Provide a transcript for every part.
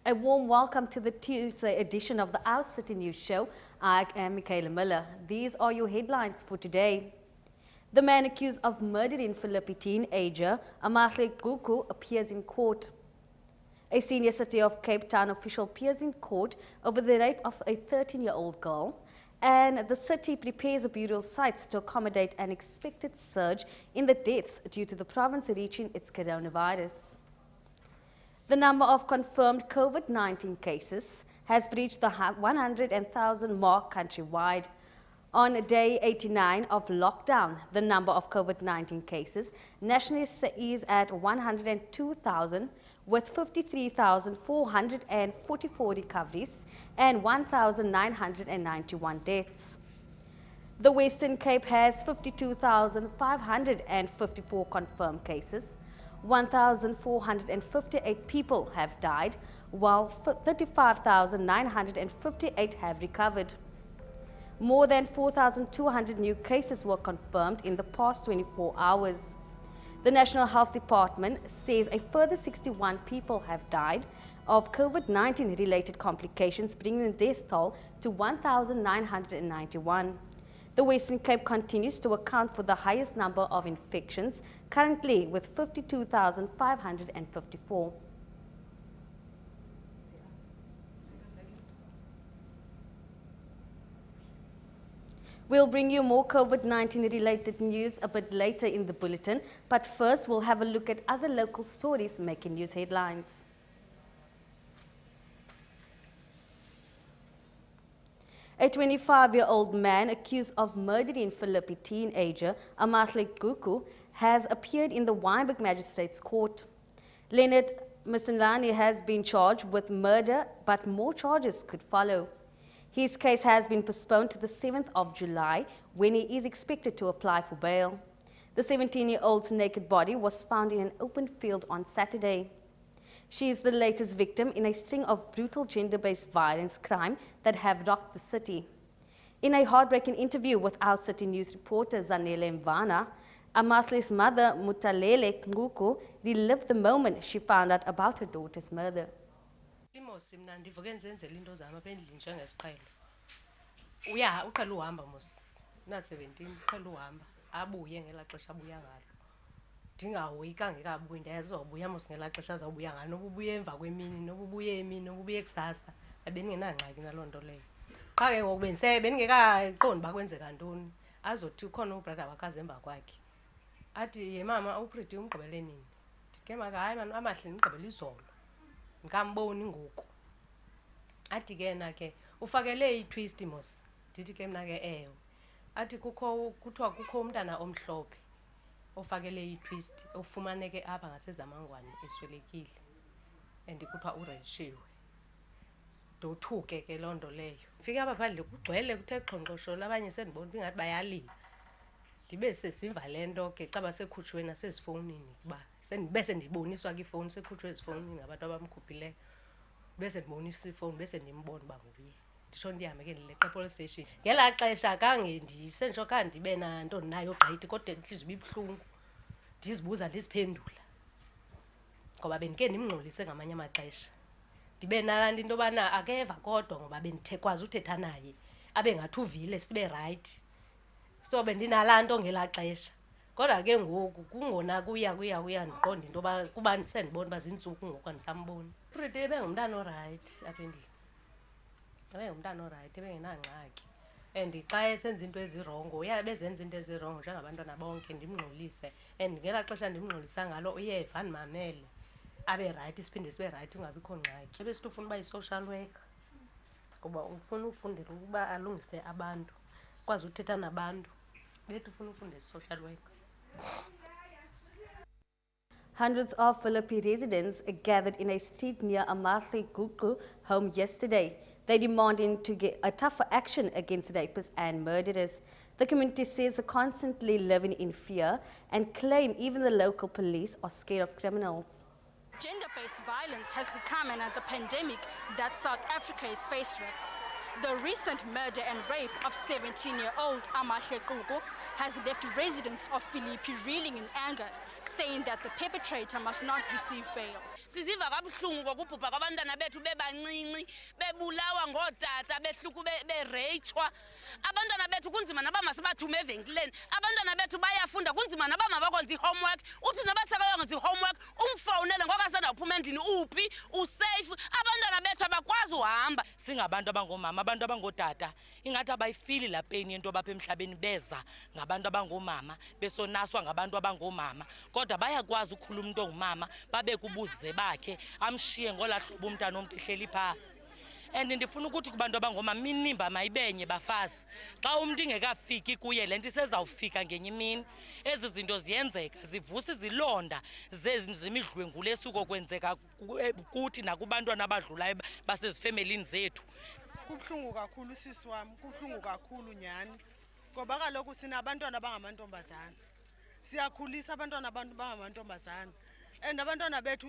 A warm welcome to the Tuesday edition of the Our City News Show. I am Michaela Miller. These are your headlines for today. The man accused of murdering Philippi teenager Amahle Gugu appears in court. A senior City of Cape Town official appears in court over the rape of a 13-year-old girl. And the city prepares burial sites to accommodate an expected surge in the deaths due to the province reaching its coronavirus. The number of confirmed COVID-19 cases has breached the 100,000 mark countrywide. On day 89 of lockdown, the number of COVID-19 cases nationally is at 102,000, with 53,444 recoveries and 1,991 deaths. The Western Cape has 52,554 confirmed cases. 1,458 people have died, while 35,958 have recovered. More than 4,200 new cases were confirmed in the past 24 hours. The National Health Department says a further 61 people have died of COVID-19 related complications, bringing the death toll to 1,991. The Western Cape continues to account for the highest number of infections, currently with 52,554. We'll bring you more COVID-19 related news a bit later in the bulletin, but first we'll have a look at other local stories making news headlines. A 25-year-old man accused of murdering Philippi teenager Amahle Gugu has appeared in the Wynberg Magistrates Court. Leonard Msinlani has been charged with murder, but more charges could follow. His case has been postponed to the 7th of July, when he is expected to apply for bail. The 17-year-old's naked body was found in an open field on Saturday. She is the latest victim in a string of brutal gender-based violence crime that have rocked the city. In a heartbreaking interview with Our City News reporter Zanele Mvana, Amahle's mother Mutalele Nguku relived the moment she found out about her daughter's murder. Imosi mina ndivuke nzenzela into zami apha endlini njengesiqhelo. Uqhela uhamba mos na 17 uqhela uhamba abuye ngela xesha abuya ngalo. Ndingahoyi kangekabuyi ndiyazobuya mos ngela xesha azawubuya ngalo, noba ubuye emva kwemini, noba ubuye emini, noba ubuye kusasa. Abengenangxaki naloo nto leyo. Qha ke ngoku bendingekaqondi bakwenzeka ntoni. Azothi ukhona ubrother wakaze emva kwakhe. Athi ye mama uPriti umgqibele nini? Ndike maka hayi man Amahle ngigqibela izolo. Ngikamboni ngoku. Athi ke na ke ufakele itwist mos. Ndithi ke mina ke ewe. Athi kuthiwa kukho umntana omhlophe ofakele itwist ofumaneke apha ngasezamangwane eswelekile. Kuthiwa uRayshiwe. Ndothuke ke loo nto leyo. Mfike apha phandle kugcwele kuthe xhonxosholo, abanye sendibona ingathi bayalila. Ndibe sesiva le nto ke caba sekhutshwe nasezifowunini kuba bese ndiboniswa ke ifowuni sekhutshwe ezifowunini ngabantu abamkhuphileyo. Bese ndiboniswa ifowuni bese ndimbona uba nguye. Ndisho ndihambe ke ndileqa police station. Ngela xesha kange ndisensho kanti ndibe nanto nayo gqithi kodwa inhliziyo ibibuhlungu. Ndizibuza ndiziphendula. Ngoba bendike ndimngxolise ngamanye amaxesha. Ndibe nalanda into bana akeva kodwa ngoba bendithe kwazi uthetha naye abe ngathi uvile sibe right. So bendinalanto ngela xesha. Kodwa ke ngoku kungona kuya ndiqonda into ba kuba sendibona bazintsuku ngoku andisamboni. Pretty ebengumntana oright apha endlini. Ebengumntana oright ebengenangxaki. And xa esenza into ezirongo bezenza into ezirongo njengabantwana bonke ndimngxolise. And ngela xesha ndimngxolisa ngalo uyeva ndimamele. Abe right siphinde sibe right ungabikho ngxaki. Bese ufuna uba yi-social worker. Ngoba ufuna ufundela ukuba alungise abantu. Kwazi uthetha nabantu. Bethi ufuna ufundela social worker. Hundreds of Philippi residents gathered in a street near Amahle Gugu home yesterday. They demanding to get a tougher action against rapists and murderers. The community says they're constantly living in fear and claim even the local police are scared of criminals. Gender-based violence has become another pandemic that South Africa is faced with. The recent murder and rape of 17-year-old Amahle Quku has left residents of Philippi reeling in anger, saying that the perpetrator must not receive bail. Siziva kabuhlungu ngokubhubha kwabantwana bethu bebancinci bebulawa ngootata behluku bereyitshwa. Abantwana bethu kunzima naba masibathume evenkileni. Abantwana bethu bayafunda kunzima naba mabakwenza i-homework. Uthi noba sekayongenza i-homework umfowunele ngoku asandawuphuma endlini uphi usafe. Abantwana bethu abakwazi uhamba. Singabantu abangomama, abantu abangootata ingathi abayifili laa peni yento bapha emhlabeni beza ngabantu abangomama besonaswa ngabantu abangomama kodwa bayakwazi ukukhuluma umuntu ongumama babeke ubuze bakhe amshiye ngolaa hlobo umntana omntu ehleli phaa. And ndifuna ukuthi kubantu abangomama inimba mayibenye bafazi xa umuntu ingekafiki kuye le nto isezawufika ngenye imini. Ezi zinto ziyenzeka zivusa izilonda zemidlwengula esuko kwenzeka kuthi nakubantwana abadlulayo basezifemelini zethu. Kubuhlungu kakhulu sisi wami, kubuhlungu kakhulu nyani ngoba kaloku sinabantwana abangamantombazana, siyakhulisa abantwana abangamantombazana and abantwana bethu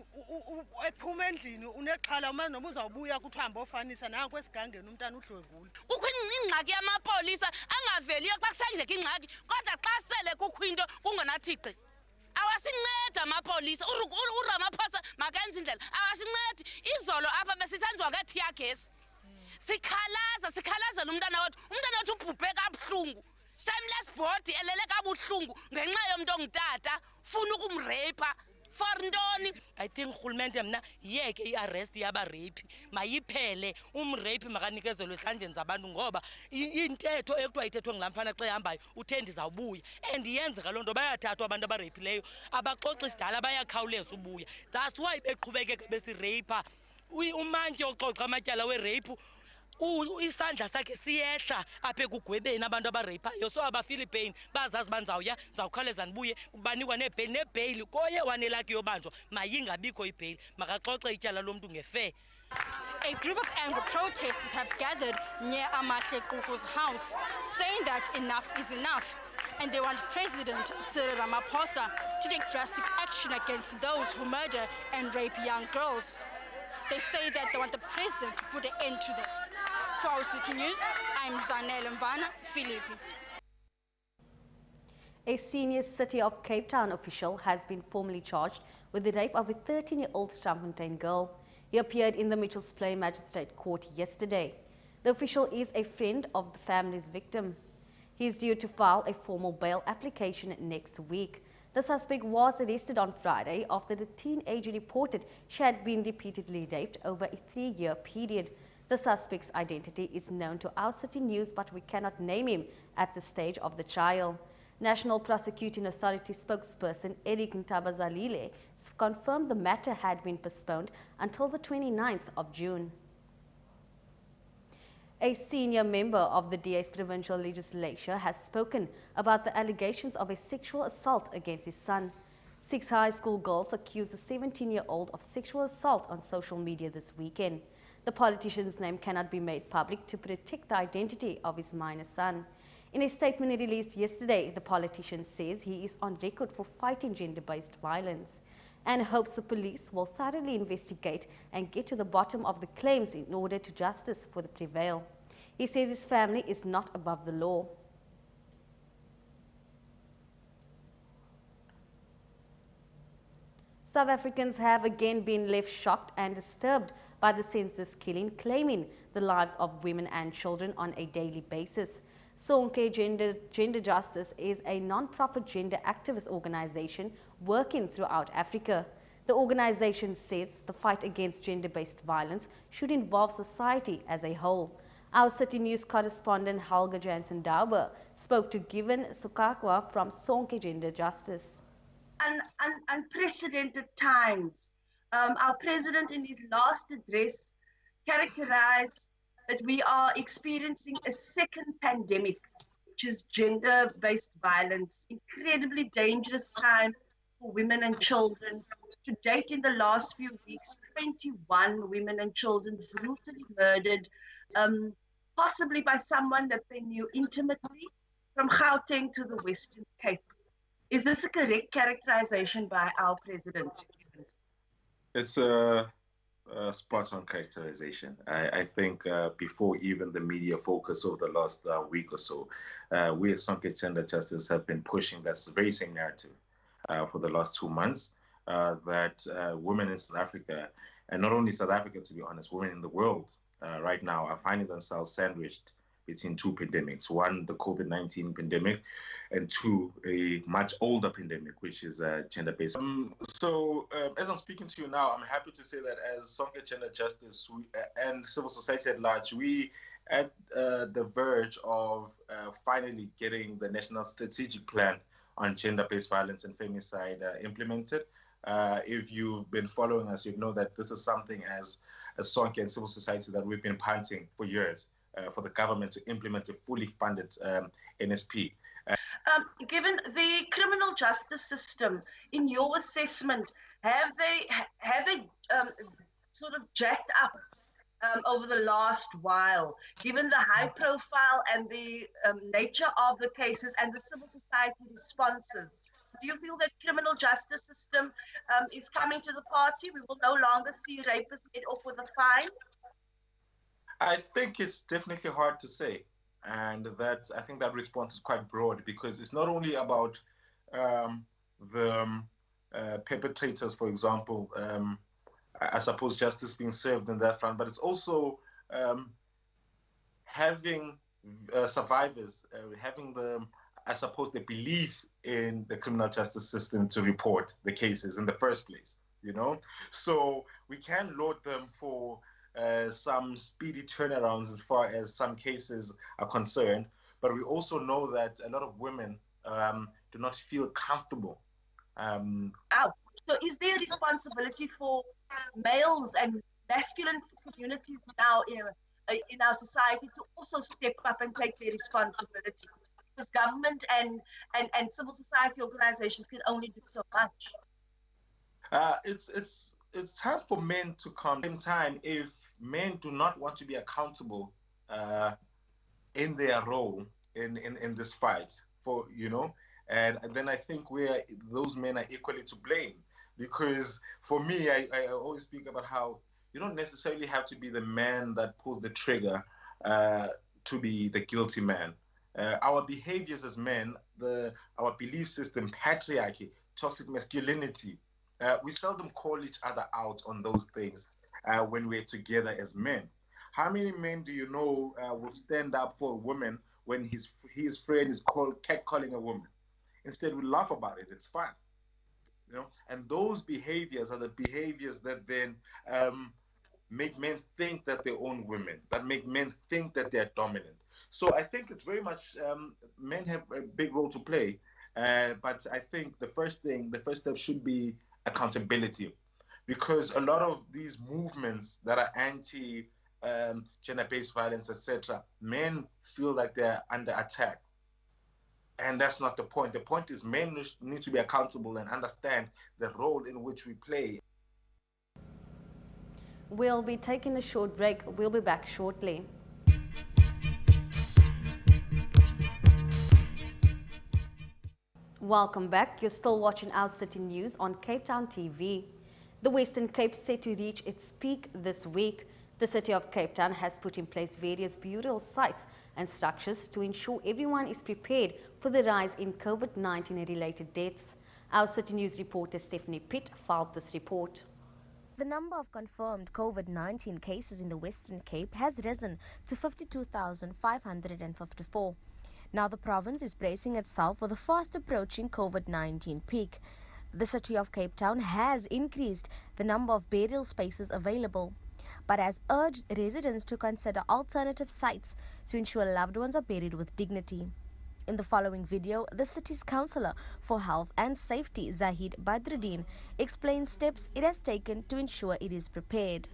ephuma endlini unexhala uma noma uzawubuya kuthiwa hamba ofanisa nanku esigangeni umntana udlwengula. Kukho ingxaki yamapolisa angaveliyo xa kusenzeka ingxaki kodwa xa sele kukho into kungenathixi awasinceda amapolisa. uRamaphosa makenze indlela awasincedi. Izolo apha besisenziwa ngetear gas sikhalazela umntana wethu ubhubhe kabuhlungu. Shameless body elele kabuhlungu ngenxa yomuntu ongutata funa ukumreyipha for ntoni. I think urhulumente mna yeke i-arrest yabareyiphi mayiphele. Umreyiphi makanikezelwe esandleni zabantu ngoba intetho ekuthiwa ithethwe ngulaa mfana xa ehambayo uthe ndizawubuya and yenzeka loo nto bayathathwa abantu abareyiphileyo abaxoxi sidala bayakhawuleza ubuya. That's why beqhubekeka besireyipha. Umantyi oxoxa amatyala wereyiphu isandla sakhe siyehla apha ekugwebeni abantu abareyiphayo. So abaFilipine bazazi banizawuya zawukhawuleza nibuye banikwa nebheyili koye wanelakhi yobanjwa mayingabikho ibheyili makaxoxe ityala lomntu ngefe. A group of angry protesters have gathered near Amahle Quku's house, saying that enough is enough, and they want President Cyril Ramaphosa to take drastic action against those who murder and rape young girls. They say that they want the president to put an end to this. For Our City News, I'm Zanele Mvana, Philippi. A senior City of Cape Town official has been formally charged with the rape of a 13-year-old Stamfontein girl. He appeared in the Mitchells Plain Magistrate Court yesterday. The official is a friend of the family's victim. He is due to file a formal bail application next week. The suspect was arrested on Friday after the teenager reported she had been repeatedly raped over a 3-year period. The suspect's identity is known to Our City News, but we cannot name him at this stage of the trial. National Prosecuting Authority spokesperson Eric Ntabazalile confirmed the matter had been postponed until the 29th of June. A senior member of the DA's provincial legislature has spoken about the allegations of a sexual assault against his son. 6 high school girls accused the 17-year-old of sexual assault on social media this weekend. The politician's name cannot be made public to protect the identity of his minor son. In a statement released yesterday, the politician says he is on record for fighting gender-based violence and hopes the police will thoroughly investigate and get to the bottom of the claims in order to justice for the prevail. He says his family is not above the law. South Africans have again been left shocked and disturbed by the senseless killing, claiming the lives of women and children on a daily basis. Sonke Gender Justice is a non-profit gender activist organization working throughout Africa. The organization says the fight against gender-based violence should involve society as a whole. Our City News correspondent Helga Jansen-Dauber spoke to Given Sukakwa from Sonke Gender Justice. Unprecedented times. Our president in his last address characterized that we are experiencing a second pandemic, which is gender-based violence, incredibly dangerous time for women and children. To date, in the last few weeks, 21 women and children brutally murdered, possibly by someone that they knew intimately, from Gauteng to the Western Cape. Is this a correct characterization by our president? It's a spot on characterization. I think before even the media focus over the last week or so, we at Sonke Gender Justice have been pushing that very same narrative for the last 2 months, that women in South Africa, and not only South Africa, to be honest, women in the world right now are finding themselves sandwiched between two pandemics. One, the COVID-19 pandemic, and two, a much older pandemic, which is gender-based. As I'm speaking to you now, I'm happy to say that as Sonke Gender Justice and civil society at large, we at the verge of finally getting the National Strategic Plan on Gender-Based Violence and Femicide implemented. If you've been following us, you know that this is something as Sonke and civil society that we've been punting for years for the government to implement a fully funded NSP. Given the criminal justice system, in your assessment, have they sort of jacked up over the last while, given the high profile and the nature of the cases and the civil society responses? Do you feel that criminal justice system is coming to the party? We will no longer see rapists get off with a fine? I think it's definitely hard to say. And that I think that response is quite broad, because it's not only about the perpetrators, for example, I suppose justice being served in that front, but it's also having survivors, having the belief in the criminal justice system to report the cases in the first place, you know? So we can laud them for some speedy turnarounds as far as some cases are concerned, but we also know that a lot of women do not feel comfortable. So is there a responsibility for males and masculine communities now in our society to also step up and take their responsibility? Because government and civil society organizations can only do so much. It's time for men to come. At the same time, if men do not want to be accountable in their role in this fight, and then I think those men are equally to blame. Because for me, I always speak about how you don't necessarily have to be the man that pulls the trigger to be the guilty man. Our behaviors as men, our belief system, patriarchy, toxic masculinity, we seldom call each other out on those things when we're together as men. How many men do you know will stand up for a woman when his friend is catcalling a woman? Instead, we laugh about it. It's fun, And those behaviors are the behaviors that then make men think that they own women, that make men think that they're dominant. So I think it's very much men have a big role to play, but I think the first step should be accountability, because a lot of these movements that are anti gender-based violence, etc., men feel like they're under attack, and that's not the point. The point is men need to be accountable and understand the role in which we play. We'll be taking a short break. We'll be back shortly. Welcome back. You're still watching Our City News on Cape Town TV. The Western Cape set to reach its peak this week. The City of Cape Town has put in place various burial sites and structures to ensure everyone is prepared for the rise in COVID-19 related deaths. Our City News reporter Stephanie Pitt filed this report. The number of confirmed COVID-19 cases in the Western Cape has risen to 52,554. Now the province is bracing itself for the fast approaching COVID-19 peak. The City of Cape Town has increased the number of burial spaces available, but has urged residents to consider alternative sites to ensure loved ones are buried with dignity. In the following video, the city's councillor for health and safety, Zahid Badruddin, explains steps it has taken to ensure it is prepared.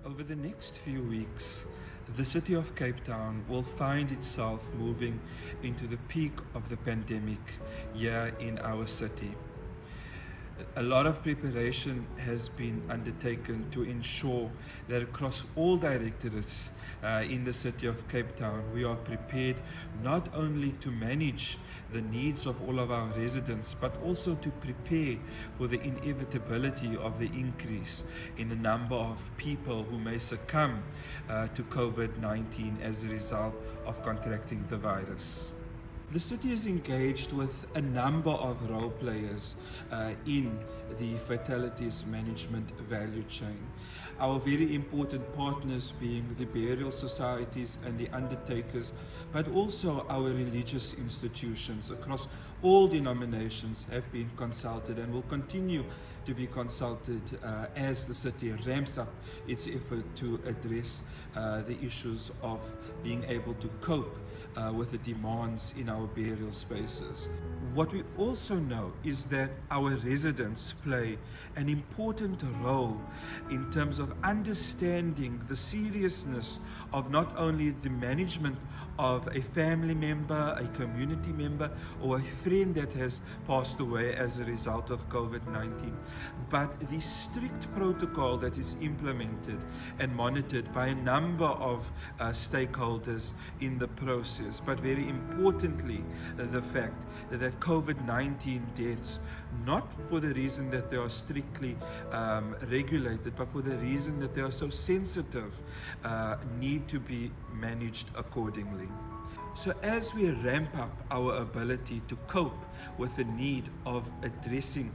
Over the next few weeks, the City of Cape Town will find itself moving into the peak of the pandemic here in our city. A lot of preparation has been undertaken to ensure that across all directorates in the city of Cape Town, we are prepared not only to manage the needs of all of our residents, but also to prepare for the inevitability of the increase in the number of people who may succumb to COVID-19 as a result of contracting the virus. The city is engaged with a number of role players in the fatalities management value chain. Our very important partners being the burial societies and the undertakers, but also our religious institutions across all denominations have been consulted and will continue to be consulted as the city ramps up its effort to address the issues of being able to cope with the demands in our burial spaces. What we also know is that our residents play an important role in terms of understanding the seriousness of not only the management of a family member, a community member, or a friend that has passed away as a result of COVID-19, but the strict protocol that is implemented and monitored by a number of stakeholders in the process. But very importantly, the fact that COVID-19 deaths, not for the reason that they are strictly regulated, but for the reason that they are so sensitive, need to be managed accordingly. So as we ramp up our ability to cope with the need of addressing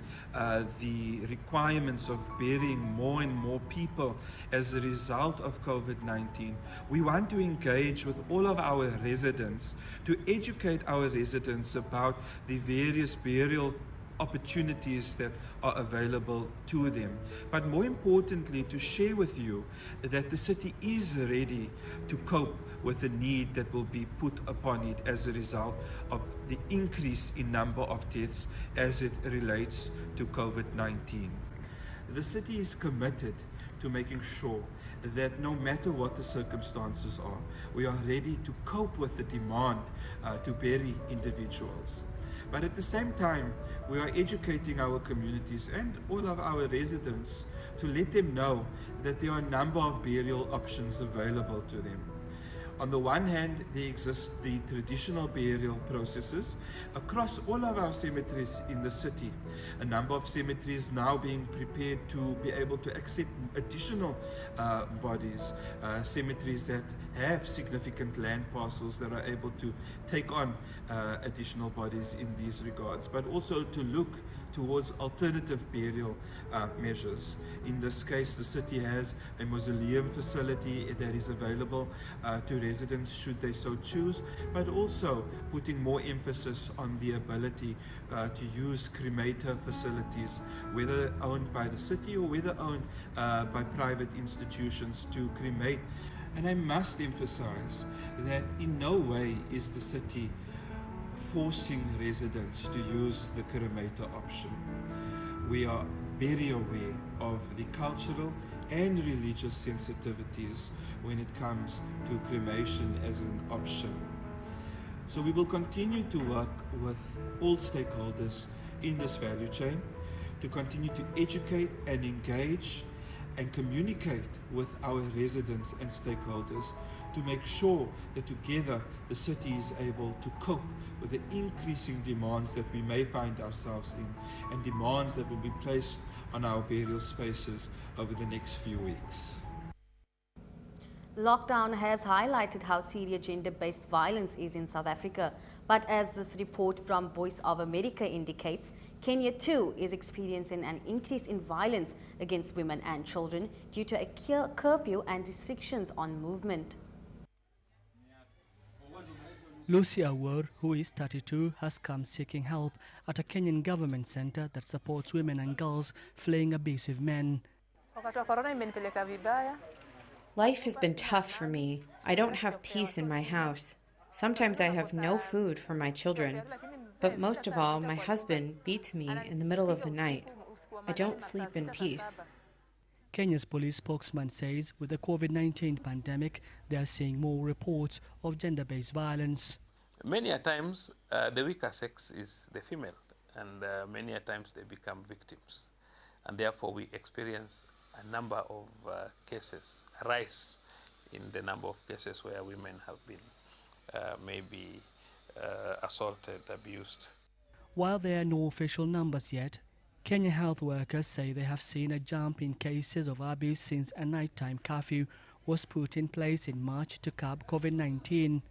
the requirements of burying more and more people as a result of COVID-19, we want to engage with all of our residents to educate our residents about the various burial opportunities that are available to them, but more importantly to share with you that the city is ready to cope with the need that will be put upon it as a result of the increase in number of deaths as it relates to COVID-19. The city is committed to making sure that no matter what the circumstances are, we are ready to cope with the demand to bury individuals. But at the same time, we are educating our communities and all of our residents to let them know that there are a number of burial options available to them. On the one hand, there exist the traditional burial processes across all of our cemeteries in the city. A number of cemeteries now being prepared to be able to accept additional bodies, cemeteries that have significant land parcels that are able to take on additional bodies in these regards, but also to look towards alternative burial measures. In this case, the city has a mausoleum facility that is available to residents should they so choose, but also putting more emphasis on the ability to use cremator facilities, whether owned by the city or whether owned by private institutions, to cremate. And I must emphasize that in no way is the city forcing residents to use the cremator option. We are very aware of the cultural and religious sensitivities when it comes to cremation as an option. So we will continue to work with all stakeholders in this value chain to continue to educate and engage and communicate with our residents and stakeholders to make sure that together the city is able to cope with the increasing demands that we may find ourselves in and demands that will be placed on our burial spaces over the next few weeks. Lockdown has highlighted how serious gender-based violence is in South Africa. But as this report from Voice of America indicates, Kenya too is experiencing an increase in violence against women and children due to a curfew and restrictions on movement. Lucy Award, who is 32, has come seeking help at a Kenyan government center that supports women and girls fleeing abusive men. Life has been tough for me. I don't have peace in my house. Sometimes I have no food for my children. But most of all, my husband beats me in the middle of the night. I don't sleep in peace. Kenya's police spokesman says with the COVID-19 pandemic, they are seeing more reports of gender-based violence. Many a times, the weaker sex is the female. and many a times they become victims. And therefore we experience a number of cases, a rise in the number of cases where women have been maybe assaulted, abused. While there are no official numbers yet, Kenya health workers say they have seen a jump in cases of abuse since a nighttime curfew was put in place in March to curb COVID-19.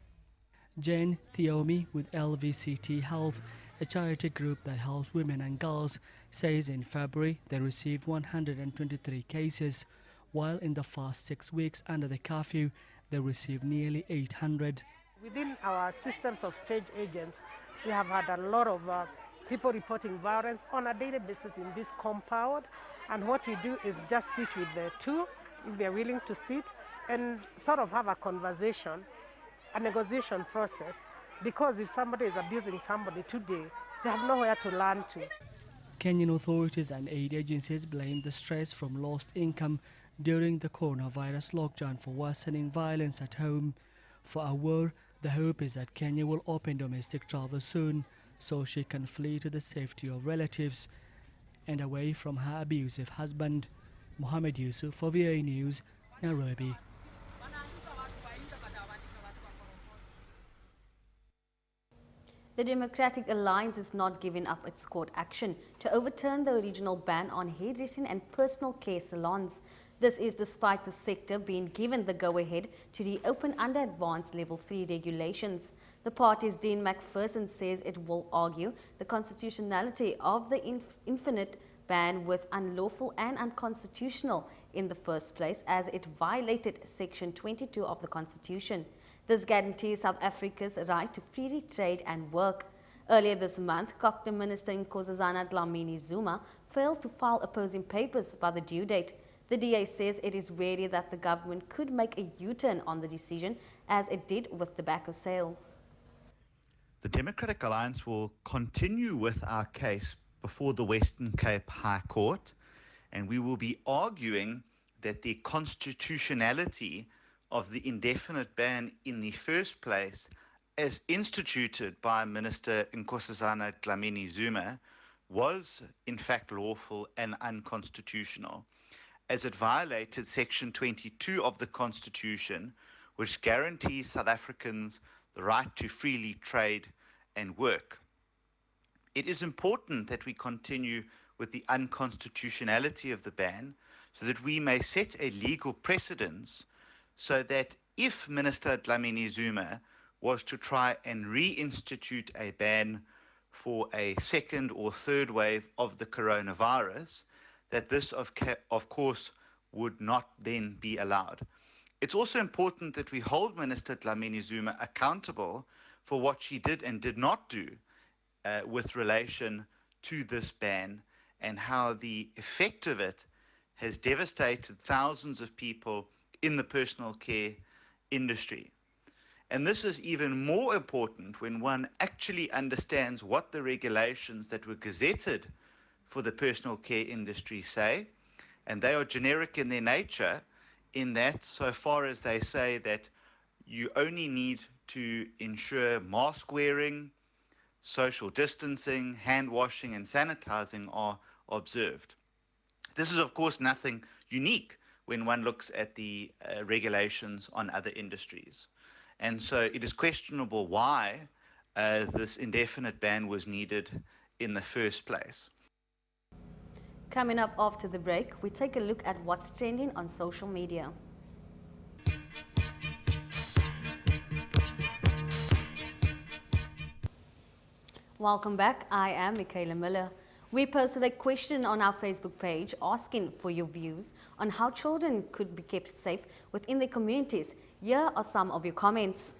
Jane Thiomi with LVCT Health, a charity group that helps women and girls, says in February they received 123 cases, while in the first 6 weeks under the curfew they received nearly 800. Within our systems of change agents, we have had a lot of people reporting violence on a daily basis in this compound, and what we do is just sit with the two, if they're willing to sit, and sort of have a conversation, a negotiation process, because if somebody is abusing somebody today, they have nowhere to learn to. Kenyan authorities and aid agencies blame the stress from lost income during the coronavirus lockdown for worsening violence at home. For Awar, the hope is that Kenya will open domestic travel soon so she can flee to the safety of relatives and away from her abusive husband. Mohamed Yusuf for VOA News, Nairobi. The Democratic Alliance is not giving up its court action to overturn the original ban on hairdressing and personal care salons. This is despite the sector being given the go-ahead to reopen under advanced Level 3 regulations. The party's Dean McPherson says it will argue the constitutionality of the infinite ban with unlawful and unconstitutional in the first place, as it violated Section 22 of the Constitution. This guarantees South Africa's right to freely trade and work. Earlier this month, Custom Minister Nkosazana Dlamini Zuma failed to file opposing papers by the due date. The DA says it is wary that the government could make a U-turn on the decision, as it did with tobacco sales. The Democratic Alliance will continue with our case before the Western Cape High Court, and we will be arguing that the constitutionality of the indefinite ban in the first place, as instituted by Minister Nkosazana Dlamini Zuma, was in fact lawful and unconstitutional, as it violated Section 22 of the Constitution, which guarantees South Africans the right to freely trade and work. It is important that we continue with the unconstitutionality of the ban so that we may set a legal precedence, so that if Minister Dlamini Zuma was to try and reinstitute a ban for a second or third wave of the coronavirus, that this of course would not then be allowed. It's also important that we hold Minister Dlamini Zuma accountable for what she did and did not do with relation to this ban, and how the effect of it has devastated thousands of people in the personal care industry. And this is even more important when one actually understands what the regulations that were gazetted for the personal care industry say, and they are generic in their nature, in that so far as they say that you only need to ensure mask wearing, social distancing, hand washing and sanitizing are observed. This is of course nothing unique when one looks at the regulations on other industries. And so it is questionable why this indefinite ban was needed in the first place. Coming up after the break, we take a look at what's trending on social media. Welcome back. I am Michaela Miller. We posted a question on our Facebook page asking for your views on how children could be kept safe within their communities. Here are some of your comments.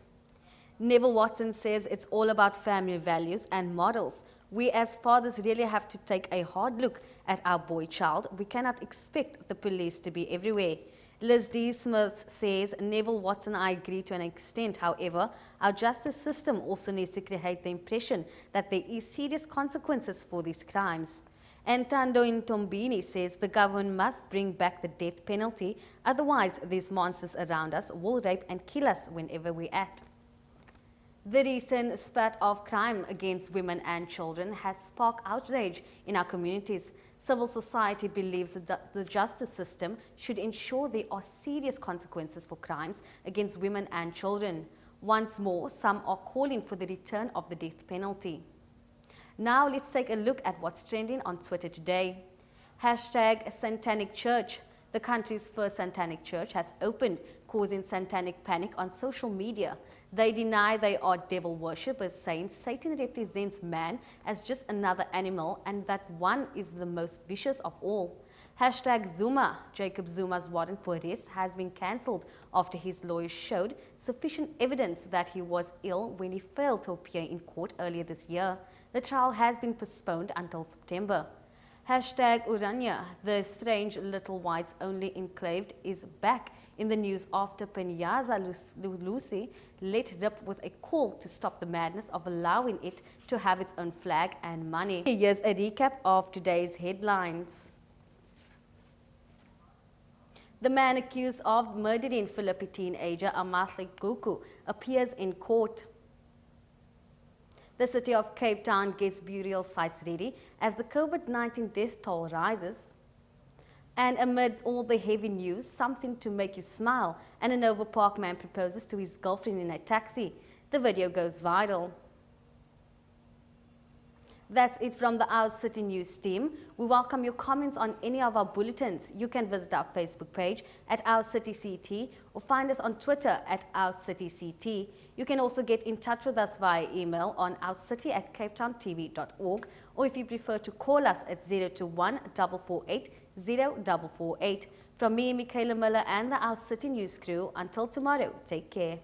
Neville Watson says it's all about family values and models. We as fathers really have to take a hard look at our boy child. We cannot expect the police to be everywhere. Liz D. Smith says, Neville Watson, I agree to an extent. However, our justice system also needs to create the impression that there is serious consequences for these crimes. And Tando Ntombini says the government must bring back the death penalty. Otherwise, these monsters around us will rape and kill us whenever we're at. The recent spat of crime against women and children has sparked outrage in our communities. Civil society believes that the justice system should ensure there are serious consequences for crimes against women and children. Once more, some are calling for the return of the death penalty. Now let's take a look at what's trending on Twitter today. Hashtag Satanic Church. The country's first satanic church has opened, causing satanic panic on social media. They deny they are devil worshippers, saying Satan represents man as just another animal and that one is the most vicious of all. Hashtag Zuma. Jacob Zuma's warrant for arrest has been cancelled after his lawyers showed sufficient evidence that he was ill when he failed to appear in court earlier this year. The trial has been postponed until September. Hashtag Urania. The strange little whites-only enclave is back in the news after Penyaza Lucy let rip with a call to stop the madness of allowing it to have its own flag and money. Here's a recap of today's headlines. The man accused of murdering Philippi teenager Amahle Gugu appears in court. The city of Cape Town gets burial sites ready as the COVID-19 death toll rises. And amid all the heavy news, something to make you smile, and an Over Park man proposes to his girlfriend in a taxi. The video goes viral. That's it from the Our City News team. We welcome your comments on any of our bulletins. You can visit our Facebook page at Our City CT or find us on Twitter at Our City CT. You can also get in touch with us via email on ourcity@capetowntv.org, or if you prefer to call us at 021 448 0448. From me, Michaela Miller, and the Our City News crew, until tomorrow, take care.